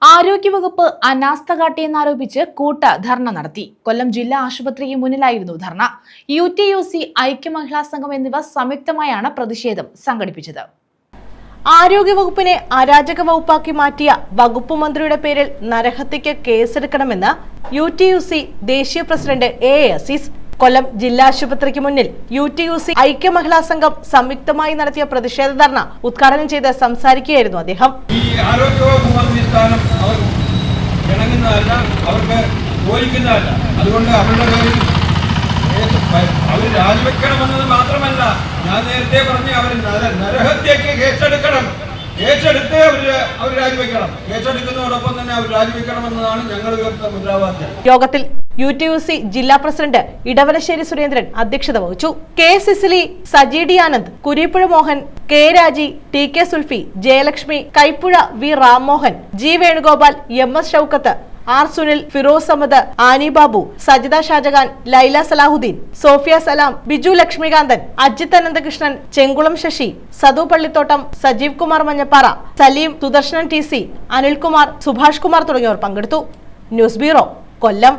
ആരോഗ്യവകുപ്പ് അനാസ്ഥ കാട്ടിയെന്നാരോപിച്ച് കൂട്ട ധർണ നടത്തി. കൊല്ലം ജില്ലാ ആശുപത്രിക്ക് മുന്നിലായിരുന്നു ധർണ. UTUC, ഐക്യമഹിളാ സംഘം എന്നിവ സംയുക്തമായാണ് പ്രതിഷേധം സംഘടിപ്പിച്ചത്. ആരോഗ്യവകുപ്പിനെ അരാജക വകുപ്പാക്കി മാറ്റിയ വകുപ്പ് മന്ത്രിയുടെ പേരിൽ നരഹത്യക്ക് കേസെടുക്കണമെന്ന് UTUC ദേശീയ പ്രസിഡന്റ് A. അസീസ് കൊല്ലം ജില്ലാ ആശുപത്രിക്ക് മുന്നിൽ UTUC, ഐക്യമഹിളാ സംഘം സംയുക്തമായി നടത്തിയ പ്രതിഷേധ ധർണ ഉദ്ഘാടനം ചെയ്ത് സംസാരിക്കുകയായിരുന്നു അദ്ദേഹം. അതുകൊണ്ട് അവരുടെ പേരിൽ അവർ രാജിവെക്കണമെന്നത് മാത്രമല്ല, ഞാൻ നേരത്തെ പറഞ്ഞ അവർ നരഹത്യക്ക് കേസെടുക്കണം. കേസെടുത്ത് അവർ രാജിവെക്കണം. കേസെടുക്കുന്നതോടൊപ്പം തന്നെ അവർ രാജിവെക്കണമെന്നതാണ് ഞങ്ങൾ ഉയർത്തുന്ന മുദ്രാവാക്യം. യോഗത്തിൽ UTUC ജില്ലാ പ്രസിഡന്റ് ഇടവലശ്ശേരി സുരേന്ദ്രൻ അധ്യക്ഷത വഹിച്ചു. K. Cicily, Saji D Anand, Kureepuzha Mohan, K. Raji, TK Sulfi, Jayalakshmi, Kaipuzha V. Rammohan, G. Venugopal, MS Shoukath, R. Sunil, Firoz Ahammed, Annie Babu, Sajitha Shajahan, Laila Salahudeen, Sophia Salam, Biju Lakshmikanthan, Ajith Ananthakrishnan, Chengulam Sasi, Sadu Pallithottam, Sajeev Kumar Manjappara, Saleem, Sudarsanan TC, Anilkumar, Subhash Kumar തുടങ്ങിയവർ പങ്കെടുത്തു. ന്യൂസ് ബ്യൂറോ, കൊല്ലം.